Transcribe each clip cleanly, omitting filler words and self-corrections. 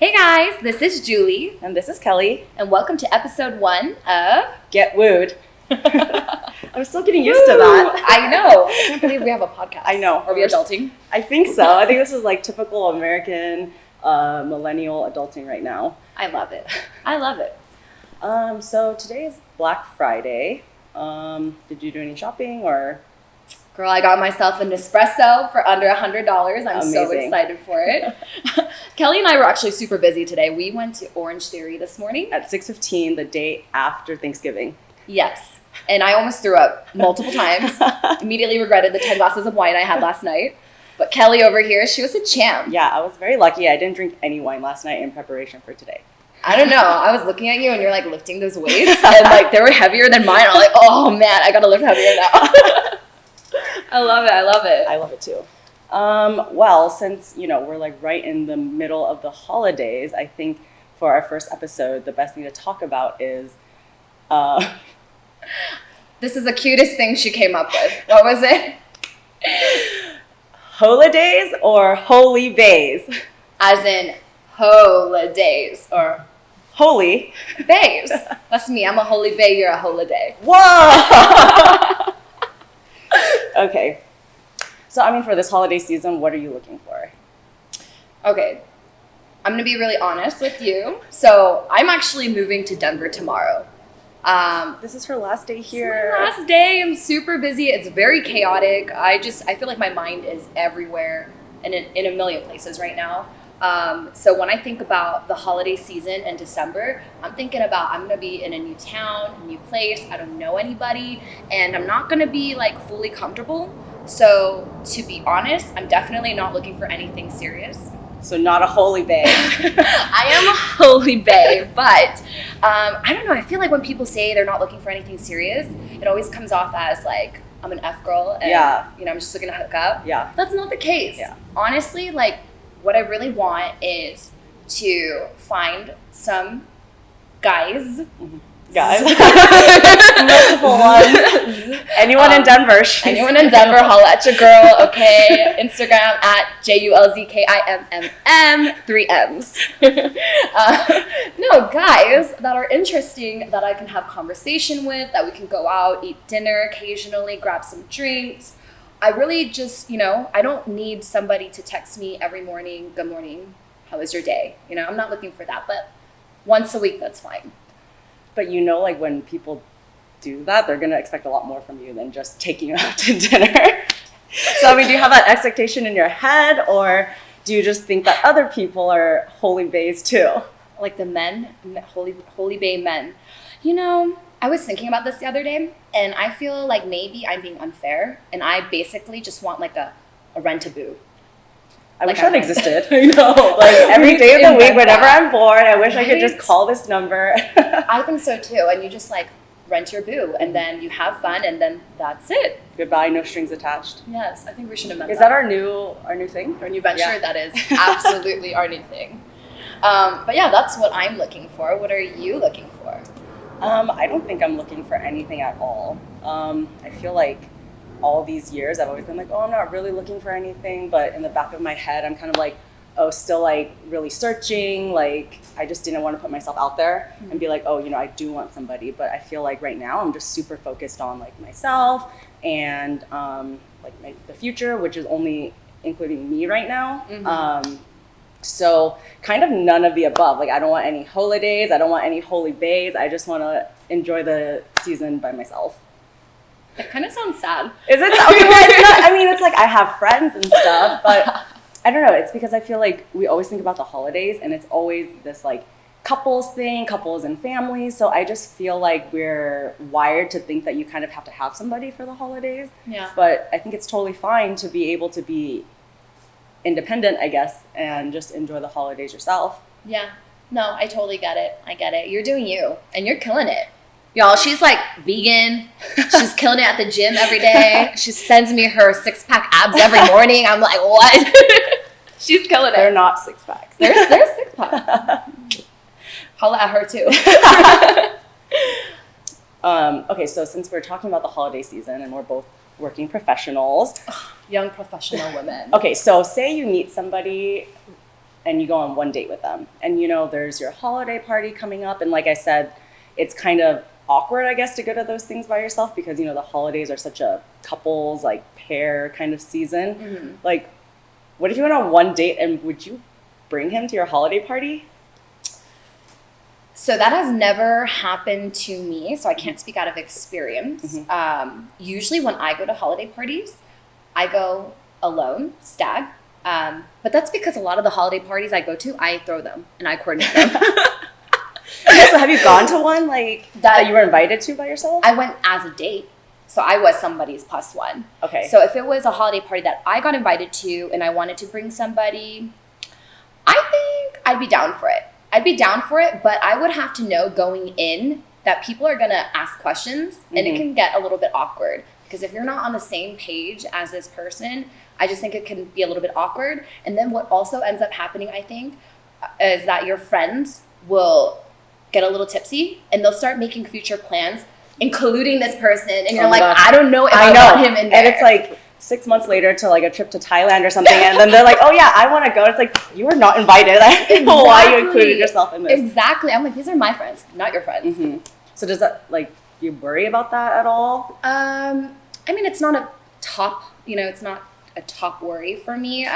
Hey guys, this is Julie, And this is Kelly. and welcome to episode 1 of Get Wooed. I'm still getting used to that. I know. I can't believe we have a podcast. I know. Are we adulting? I think so. I think this is like typical American millennial adulting right now. I love it. I love it. So today is Black Friday. Did you do any shopping or? Girl, I got myself an espresso for under $100. I'm so Amazing. excited for it. Kelly and I were actually super busy today. We went to Orange Theory this morning. At 6:15, the day after Thanksgiving. Yes. And I almost threw up multiple times. Immediately regretted the 10 glasses of wine I had last night. But Kelly over here, she was a champ. Yeah, I was very lucky. I didn't drink any wine last night in preparation for today. I don't know. I was looking at you and you're like lifting those weights and like they were heavier than mine. I'm like, oh man, I gotta lift heavier now. I love it. I love it. I love it too. Well, since, we're like right in the middle of the holidays, I think for our first episode, the best thing to talk about is, This is the cutest thing she came up with. What was it? HOElidays or HOLYbaes. As in holidays or Holy. baes. That's me. I'm a holy bae. You're a holiday. Whoa! Okay. So, for this holiday season, what are you looking for? Okay. I'm gonna be really honest with you. So I'm actually moving to Denver tomorrow. This is her last day It's here. my last day. I'm super busy. It's very chaotic. I feel like my mind is everywhere and in a million places right now. So when I think about the holiday season in December, I'm thinking about I'm going to be in a new town, a new place. I don't know anybody, and I'm not going to be like fully comfortable. So to be honest, I'm definitely not looking for anything serious. So, not a HOLYbae. I am a holy bae, but I don't know. I feel like when people say they're not looking for anything serious, it always comes off as like I'm an F girl and Yeah. I'm just looking to hook up. Yeah. That's not the case. Yeah. Honestly, like what I really want is to find some guys. Guys. Multiple ones. Anyone in Denver. Anyone in Denver, holla at your girl, okay? Instagram at JULZKIMMM, 3 M's. No, guys that are interesting, that I can have conversation with, that we can go out, eat dinner occasionally, grab some drinks. I really just, I don't need somebody to text me every morning, good morning, how was your day? I'm not looking for that, but once a week, that's fine. But like when people do that, they're going to expect a lot more from you than just taking you out to dinner. So, do you have that expectation in your head, or do you just think that other people are HOLYbaes too? Like the men, holy bae men. I was thinking about this the other day, and I feel like maybe I'm being unfair, and I basically just want like a rent-a-boo. I Like wish that I- existed. I know. Like every day of the week, whenever I'm bored, I wish I could just Right? call this number. I think so too, and you just like rent your boo, and then you have fun, and then that's it. Goodbye, no strings attached. Yes, I think we should have meant Is that our new thing? our new venture? Yeah. That is absolutely our new thing. But yeah, that's what I'm looking for. What are you looking for? I don't think I'm looking for anything at all. I feel like all these years I've always been like, I'm not really looking for anything, but in the back of my head I'm kind of like, still like really searching. Like I just didn't want to put myself out there and be like, I do want somebody. But I feel like right now I'm just super focused on like myself and the future, which is only including me right now. Mm-hmm. So kind of none of the above. Like I don't want any holidays. I don't want any HOLYbaes. I just want to enjoy the season by myself. That kind of sounds sad. Is it? Okay, well, it's not. It's like I have friends and stuff, but I don't know. It's because I feel like we always think about the holidays, and it's always this like couples thing, couples and families. So I just feel like we're wired to think that you kind of have to have somebody for the holidays. Yeah. But I think it's totally fine to be able to be independent, I guess, and just enjoy the holidays yourself. Yeah. No, I totally get it. I get it. You're doing you, and you're killing it. Y'all, she's like vegan. She's killing it at the gym every day. She sends me her 6-pack abs every morning. I'm like, what? She's killing it. They're not 6-packs. There's 6-pack. Holla at her too. Okay, so since we're talking about the holiday season and we're both working professionals. Young professional women. Okay, so say you meet somebody and you go on one date with them. And, you know, there's your holiday party coming up. And like I said, it's kind of awkward, I guess, to go to those things by yourself because, you know, the holidays are such a couples, like, pair kind of season. Mm-hmm. Like, what if you went on one date and would you bring him to your holiday party? So that has never happened to me, so I can't speak out of experience. Mm-hmm. Usually when I go to holiday parties, I go alone, stag. But that's because a lot of the holiday parties I go to, I throw them and I coordinate them. So have you gone to one like that you were invited to by yourself? I went as a date, so I was somebody's plus one. Okay. So if it was a holiday party that I got invited to and I wanted to bring somebody, I think I'd be down for it. But I would have to know going in that people are going to ask questions and it can get a little bit awkward. Because if you're not on the same page as this person, I just think it can be a little bit awkward. And then what also ends up happening, I think, is that your friends will get a little tipsy and they'll start making future plans, including this person. And you're like, gosh. I don't know if I want him in there. And it's like 6 months later to like a trip to Thailand or something. And then they're like, oh yeah, I want to go. It's like, you were not invited. I don't know why you included yourself in this. Exactly. I'm like, these are my friends, not your friends. Mm-hmm. So does that, like, you worry about that at all? I mean, it's not a top, it's not a top worry for me.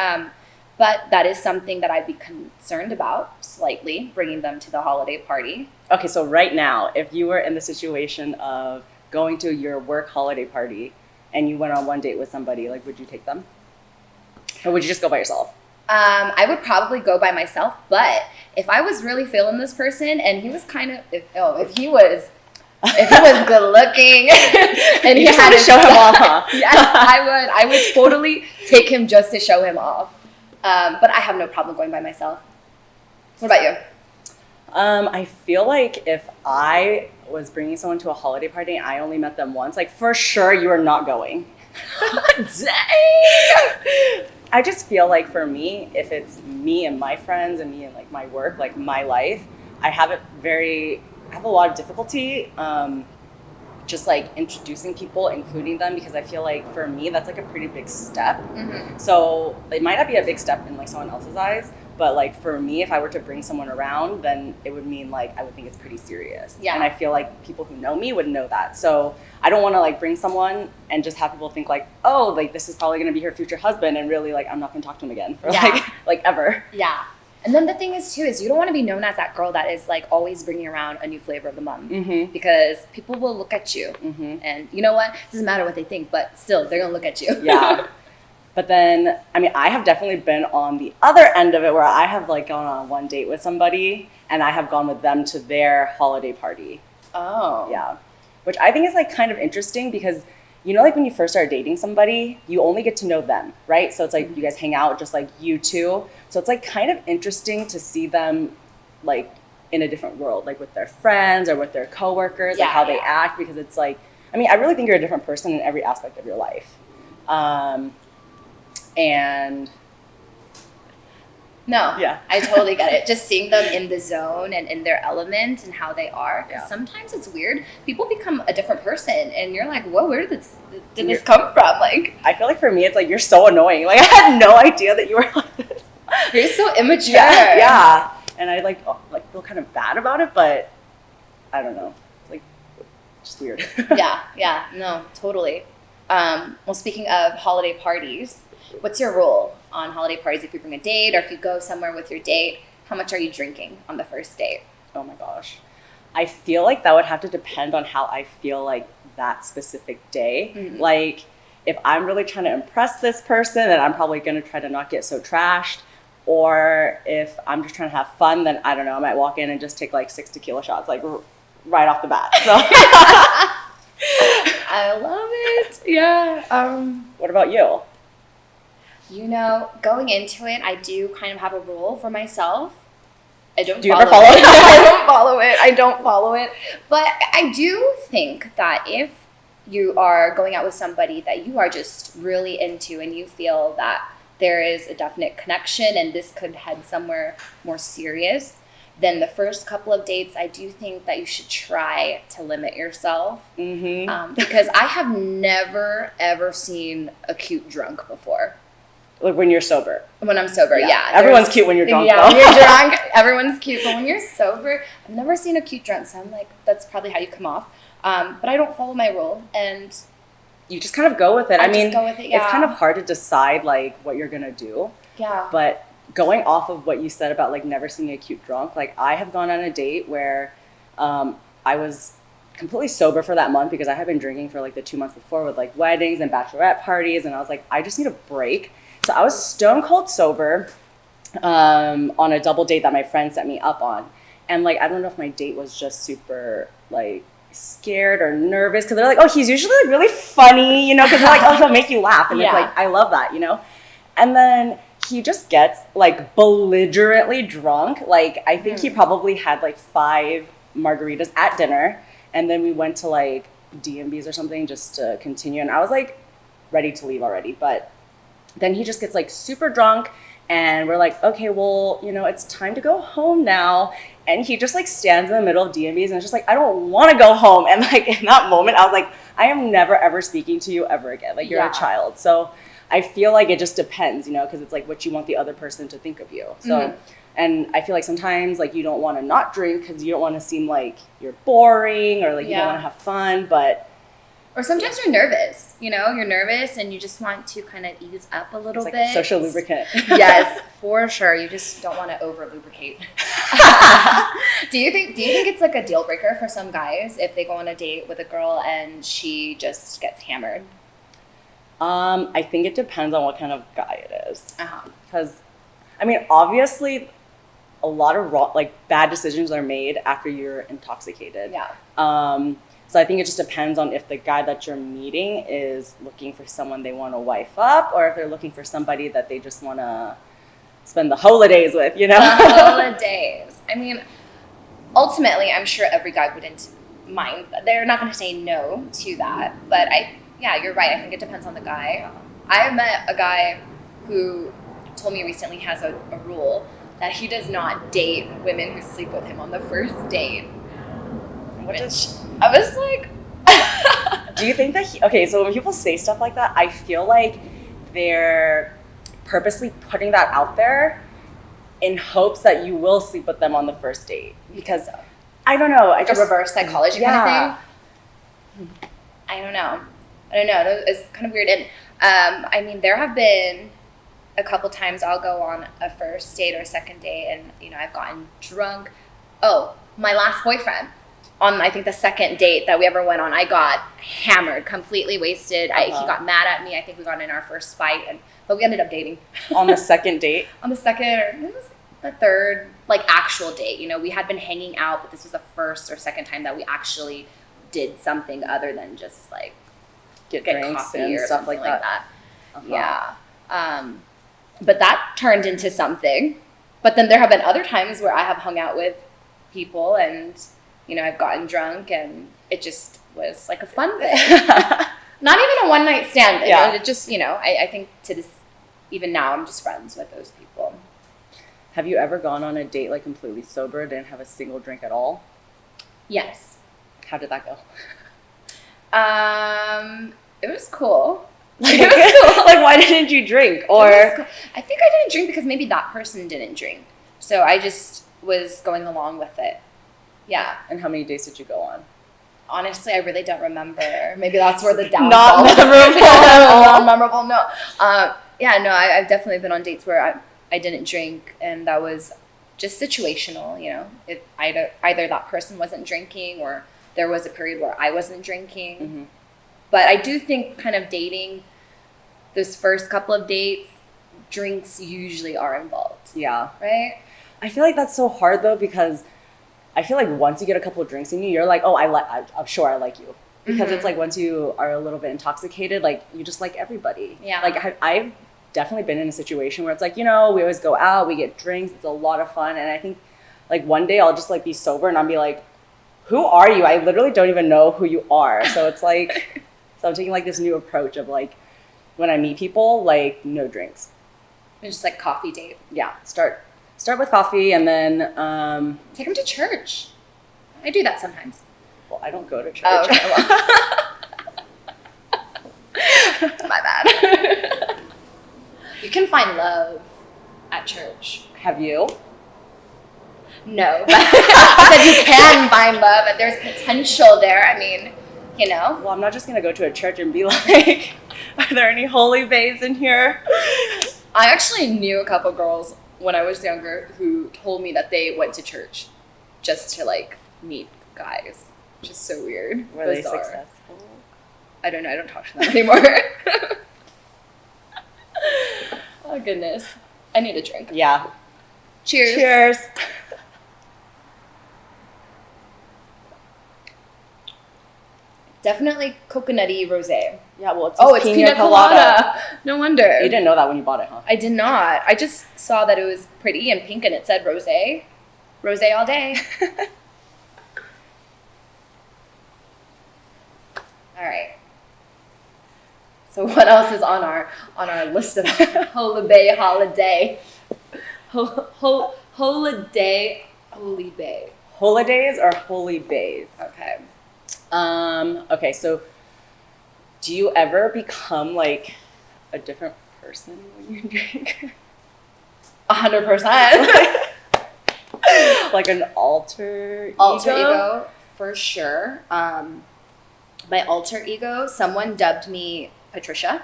But that is something that I'd be concerned about slightly, bringing them to the holiday party. Okay, so right now, if you were in the situation of going to your work holiday party and you went on one date with somebody, like, would you take them? Or would you just go by yourself? I would probably go by myself, but if I was really feeling this person and he was kind of, if he was good looking and he had to show him off, huh? Yes, I would totally take him just to show him off. But I have no problem going by myself. What about you? I feel like if I was bringing someone to a holiday party and I only met them once, like, for sure you are not going. Dang! I just feel like for me, if it's me and my friends and me and like my work, like my life, I have a lot of difficulty just like introducing people, including them, because I feel like for me that's like a pretty big step. Mm-hmm. So it might not be a big step in like someone else's eyes, but like for me, if I were to bring someone around, then it would mean like I would think it's pretty serious. Yeah. And I feel like people who know me would know that. So I don't want to like bring someone and just have people think like, oh, like this is probably going to be her future husband, and really like I'm not going to talk to him again for like ever. Yeah. And then the thing is, too, is you don't want to be known as that girl that is, like, always bringing around a new flavor of the month. Mm-hmm. Because people will look at you. Mm-hmm. And you know what? It doesn't matter what they think, but still, they're going to look at you. Yeah. But then, I mean, I have definitely been on the other end of it where I have, like, gone on one date with somebody, and I have gone with them to their holiday party. Oh. Yeah. Which I think is, like, kind of interesting because, you know, like when you first start dating somebody, you only get to know them, right? So it's like you guys hang out just like you two. So it's like kind of interesting to see them like in a different world, like with their friends or with their coworkers, like how they act, because it's like, I mean, I really think you're a different person in every aspect of your life. And no, yeah, I totally get it. Just seeing them in the zone and in their element and how they are. Because sometimes it's weird. People become a different person, and you're like, "Whoa, where did this come from?" Like, I feel like for me, it's like you're so annoying. Like I had no idea that you were like this. You're so immature. Yeah. And I like feel kind of bad about it, but I don't know. It's like just weird. Yeah. No, totally. Well, speaking of holiday parties, what's your rule on holiday parties? If you bring a date or if you go somewhere with your date, how much are you drinking on the first date? Oh my gosh. I feel like that would have to depend on how I feel like that specific day. Mm-hmm. Like if I'm really trying to impress this person, then I'm probably going to try to not get so trashed. Or if I'm just trying to have fun, then I don't know, I might walk in and just take like 6 tequila shots, like right off the bat. So I love it. Yeah. What about you? You know, going into it, I do kind of have a rule for myself. Do you ever follow it? I don't follow it. But I do think that if you are going out with somebody that you are just really into and you feel that there is a definite connection and this could head somewhere more serious, then the first couple of dates, I do think that you should try to limit yourself. Mm-hmm. Because I have never, ever seen a cute drunk before. Like when you're sober. When I'm sober, yeah. Everyone's cute when you're drunk, yeah, though. when you're drunk, everyone's cute. But when you're sober, I've never seen a cute drunk, so I'm like, that's probably how you come off. But I don't follow my rule, and you just kind of go with it. I mean, just go with it, yeah. It's kind of hard to decide like what you're gonna do. Yeah. But going off of what you said about like never seeing a cute drunk, like I have gone on a date where I was completely sober for that month because I had been drinking for like the 2 months before with like weddings and bachelorette parties, and I was like, I just need a break. So I was stone cold sober on a double date that my friend set me up on. And like, I don't know if my date was just super like scared or nervous because they're like, oh, he's usually like really funny, you know, because they're like, oh, he'll make you laugh. And it's like, I love that, you know? And then he just gets like belligerently drunk. Like, I think he probably had like 5 margaritas at dinner. And then we went to like DMB's or something just to continue. And I was like ready to leave already. But then he just gets like super drunk and we're like, okay, well, you know, it's time to go home now. And he just like stands in the middle of DMV's and it's just like, I don't want to go home. And like in that moment, I was like, I am never, ever speaking to you ever again. Like you're a child. So I feel like it just depends, you know, because it's like what you want the other person to think of you. So, and I feel like sometimes like you don't want to not drink because you don't want to seem like you're boring or like you don't want to have fun, but or sometimes you're nervous, you know, you're nervous and you just want to kind of ease up a little bit. Social lubricant. Yes, for sure. You just don't want to over lubricate. Do you think it's like a deal breaker for some guys if they go on a date with a girl and she just gets hammered? I think it depends on what kind of guy it is. Because, I mean, obviously, a lot of bad decisions are made after you're intoxicated. Yeah. So I think it just depends on if the guy that you're meeting is looking for someone they want to wife up or if they're looking for somebody that they just want to spend the HOElidays with, you know? The HOElidays. I mean, ultimately, I'm sure every guy wouldn't mind. They're not going to say no to that. But yeah, you're right. I think it depends on the guy. I met a guy who told me recently he has a rule that he does not date women who sleep with him on the first date. Which I was like... Do you think that okay, so when people say stuff like that, I feel like they're purposely putting that out there in hopes that you will sleep with them on the first date. Because, I don't know. Like a reverse psychology kind of thing? I don't know. It's kind of weird. And, I mean, there have been a couple times I'll go on a first date or a second date and, you know, I've gotten drunk. Oh, my last boyfriend. On, I think, the second date that we ever went on, I got hammered, completely wasted. He got mad at me. I think we got in our first fight, but we ended up dating. On the second date? On the second, or it was the third, like, actual date. You know, we had been hanging out, but this was the first or second time that we actually did something other than just, like, get drinks coffee and or stuff something like that. Yeah. But that turned into something. But then there have been other times where I have hung out with people and... You know, I've gotten drunk and it just was like a fun thing. Not even a one-night stand. Yeah. It just, you know, I think to this, even now, I'm just friends with those people. Have you ever gone on a date like completely sober, didn't have a single drink at all? Yes. How did that go? It was cool. Like, like, why didn't you drink? Or cool. I think I didn't drink because maybe that person didn't drink. So I just was going along with it. Yeah. And how many dates did you go on? Honestly, I really don't remember. Maybe that's where the downfall. Not memorable. Not memorable. No. Yeah. No. I've definitely been on dates where I didn't drink, and that was just situational. You know, if either that person wasn't drinking, or there was a period where I wasn't drinking. But I do think, kind of dating, those first couple of dates, drinks usually are involved. Yeah. Right. I feel like that's so hard though because. I feel like once you get a couple of drinks in you, you're like, oh, I'm sure I like you. Because it's like once you are a little bit intoxicated, like you just like everybody. Yeah. Like I've definitely been in a situation where it's like, you know, we always go out, we get drinks, it's a lot of fun. And I think like one day I'll just like be sober and I'll be like, who are you? I literally don't even know who you are. So it's like, so I'm taking like this new approach of like, when I meet people, like no drinks. It's just like coffee date. Yeah. Start with coffee and then... Take them to church. I do that sometimes. Well, I don't go to church. Oh, okay. My bad. You can find love at church. Have you? No, but I said you can find love and there's potential there. I mean, you know. Well, I'm not just going to go to a church and be like, are there any HOElidays in here? I actually knew a couple girls when I was younger who told me that they went to church just to like meet guys, which is so weird. Were they successful? I don't know. I don't talk to them anymore. Oh, goodness. I need a drink. Yeah. Cheers. Cheers. Definitely coconutty rosé. Yeah, well, it's pina colada. No wonder. You didn't know that when you bought it, huh? I did not. I just saw that it was pretty and pink and it said rosé. Rosé all day. All right. So what else is on our list of HOElidays holiday? HOElidays HOLYbaes. HOElidays or HOLYbaes? Okay. Okay, so do you ever become like a different person when you drink? 100%. Like an alter ego? For sure. My alter ego, someone dubbed me Patricia.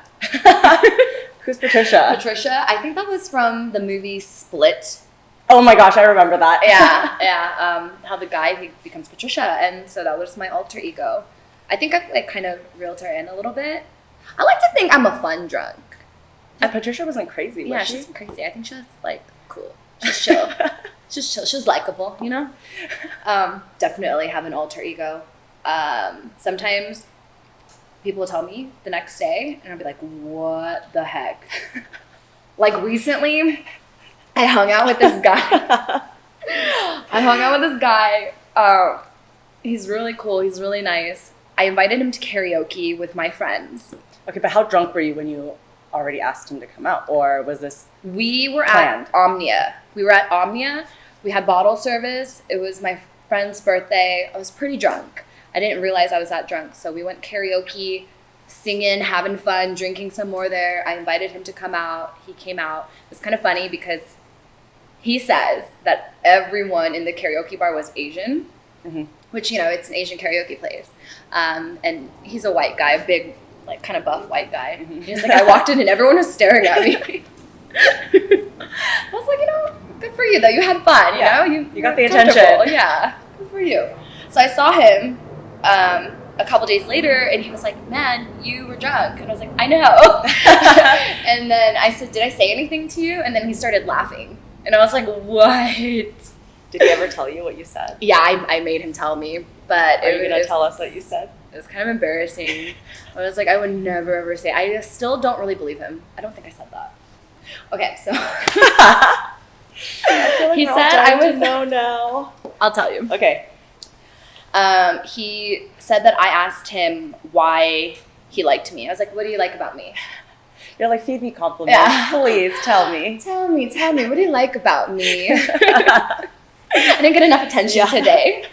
Who's Patricia? Patricia, I think that was from the movie Split. Oh my gosh, I remember that. Yeah. How the guy, he becomes Patricia, and so that was my alter ego. I think I've like kind of reeled her in a little bit. I like to think I'm a fun drunk. And Patricia wasn't crazy, was she? She's crazy. I think she was like cool. She's chill. She's chill. She's likable, you know? Definitely have an alter ego. Sometimes people will tell me the next day, and I'll be like, what the heck? Like recently, I hung out with this guy. He's really cool. He's really nice. I invited him to karaoke with my friends. Okay, but how drunk were you when you already asked him to come out? Or was this We were planned? at Omnia. We had bottle service. It was my friend's birthday. I was pretty drunk. I didn't realize I was that drunk. So we went karaoke, singing, having fun, drinking some more there. I invited him to come out. He came out. It was kind of funny because he says that everyone in the karaoke bar was Asian, which, you know, it's an Asian karaoke place. And he's a white guy, a big, like, kind of buff white guy. He's like, I walked in and everyone was staring at me. I was like, you know, good for you, though. You had fun, you know? You got the attention. Yeah, good for you. So I saw him a couple days later, and he was like, man, you were drunk. And I was like, I know. And then I said, did I say anything to you? And then he started laughing. And I was like, what? Did he ever tell you what you said? Yeah, I made him tell me. But Are you going to tell us what you said? It was kind of embarrassing. I was like, I would never ever say. I still don't really believe him. I don't think I said that. Okay, so he said I would know now. I'll tell you. Okay. He said that I asked him why he liked me. I was like, what do you like about me? You're like, feed me compliments. Yeah. Please tell me. Tell me. What do you like about me? I didn't get enough attention today.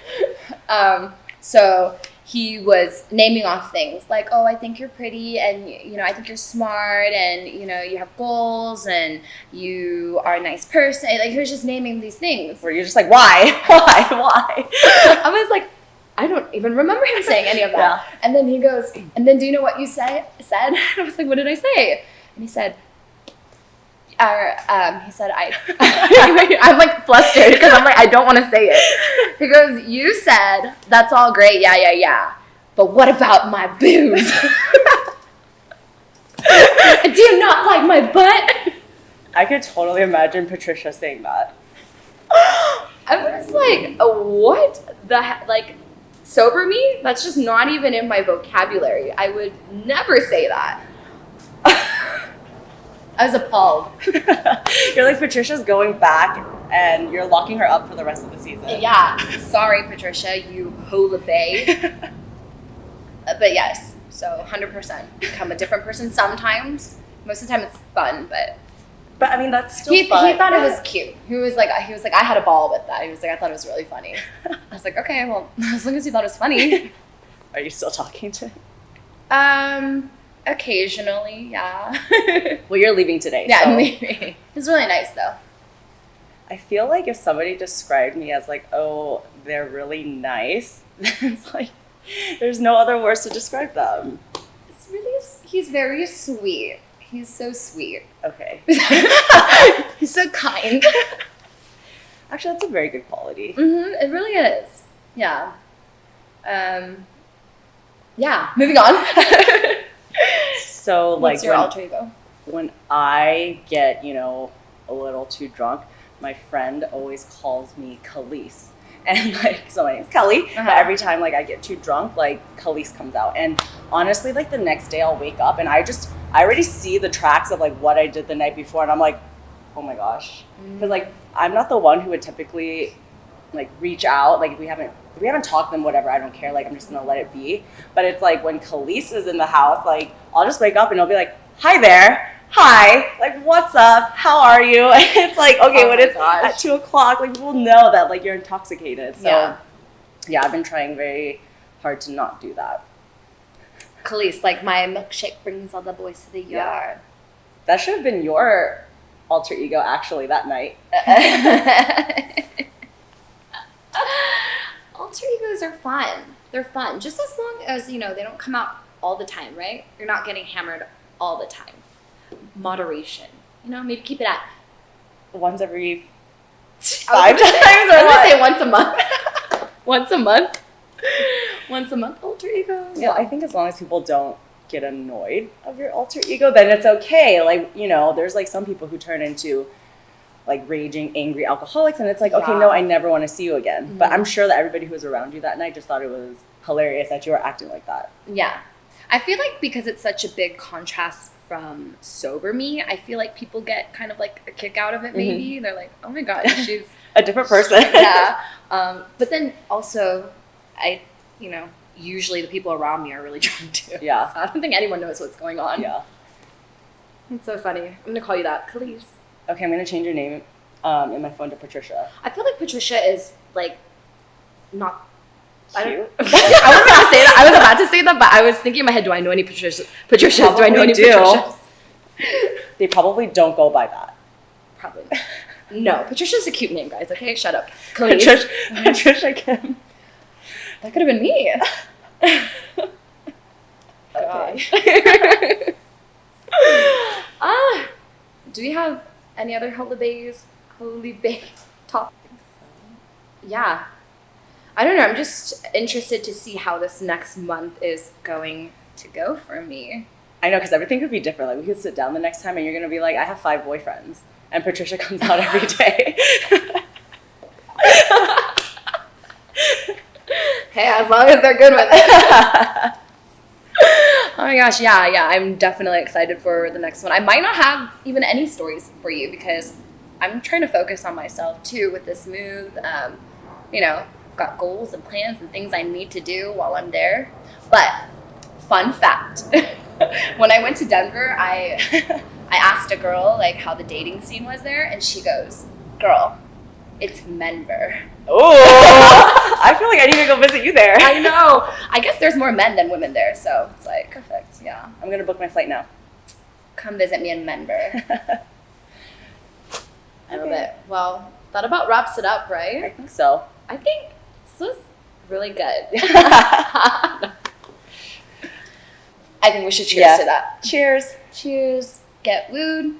So he was naming off things like, oh, I think you're pretty, and, you know, I think you're smart, and, you know, you have goals, and you are a nice person. Like, he was just naming these things. Where you're just like, why? I was like, I don't even remember him saying any of that. Yeah. And then he goes, and then do you know what you said? And I was like, what did I say? And he said, I'm like flustered because I'm like, I don't want to say it. He goes, you said, that's all great, yeah. But what about my boobs? Do you not like my butt? I could totally imagine Patricia saying that. I was like, what the heck? Like, sober me? That's just not even in my vocabulary. I would never say that. I was appalled. You're like, Patricia's going back and you're locking her up for the rest of the season. Yeah. Sorry, Patricia, you HOElidays. But yes, so 100% become a different person sometimes. Most of the time it's fun, but I mean, that's still fun. He thought it was cute. He was like, I had a ball with that. He was like, I thought it was really funny. I was like, okay, well, as long as you thought it was funny. Are you still talking to him? I Occasionally, yeah. Well, you're leaving today. Yeah, so I'm leaving. It's really nice though. I feel like if somebody described me as like, oh, they're really nice, it's like there's no other words to describe them. He's very sweet. He's so sweet. Okay. He's so kind. Actually, that's a very good quality. It really is. Yeah. Yeah. Moving on. So, What's like, your alter ego? when I get, a little too drunk, my friend always calls me Khalees. And like, so my name's Kelly, but every time like I get too drunk, like Khalees comes out. And honestly, like the next day I'll wake up and I already see the tracks of like what I did the night before, and I'm like, oh my gosh, because like I'm not the one who would typically like reach out. Like if we haven't talked, then whatever, I don't care. Like I'm just gonna let it be. But it's like when Khalees is in the house, like I'll just wake up and I'll be like, hi there. Hi, like what's up? How are you? And it's like, okay, when it's at 2:00, like people know that like you're intoxicated. So yeah, I've been trying very hard to not do that. Khalees, like my milkshake brings all the boys to the yard. That should have been your alter ego actually that night. Alter egos are fun. They're fun. Just as long as, they don't come out all the time, right? You're not getting hammered all the time. Moderation. Maybe keep it at once every 5 times or I was what? gonna say once a month. Once a month. Once a month alter ego. Yeah, I think as long as people don't get annoyed of your alter ego, then it's okay. Like, there's like some people who turn into like raging, angry alcoholics, and it's like, okay, no, I never want to see you again. But I'm sure that everybody who was around you that night just thought it was hilarious that you were acting like that. Yeah. I feel like because it's such a big contrast from sober me, I feel like people get kind of like a kick out of it maybe. They're like, oh my God, she's a different person. Yeah. But then also, usually the people around me are really drunk too. Yeah. So I don't think anyone knows what's going on. Yeah. It's so funny. I'm going to call you that, Khalees. Okay, I'm going to change your name in my phone to Patricia. I feel like Patricia is like not cute. I was about to say that, but I was thinking in my head, do I know any Patricias? Do I know any Patricias? They probably don't go by that. Probably. No, Patricia's a cute name, guys. Okay, shut up. Patricia Kim. That could have been me. Gosh. Do we have any other HOElidays topics? Yeah. I don't know. I'm just interested to see how this next month is going to go for me. I know, because everything could be different. Like, we could sit down the next time and you're going to be like, I have 5 boyfriends. And Patricia comes out every day. Hey, as long as they're good with it. Oh my gosh, yeah. I'm definitely excited for the next one. I might not have even any stories for you because I'm trying to focus on myself too with this move. Got goals and plans and things I need to do while I'm there. But fun fact, when I went to Denver, I asked a girl like how the dating scene was there, and she goes, "Girl, it's Menver." Oh, I feel like I need to go visit you there. I know. I guess there's more men than women there, so it's like perfect. Yeah, I'm gonna book my flight now. Come visit me in Menver. I love it. Well, that about wraps it up, right? I think so. I think this was really good. I think we should cheers to that. Cheers. Cheers. Get wooed.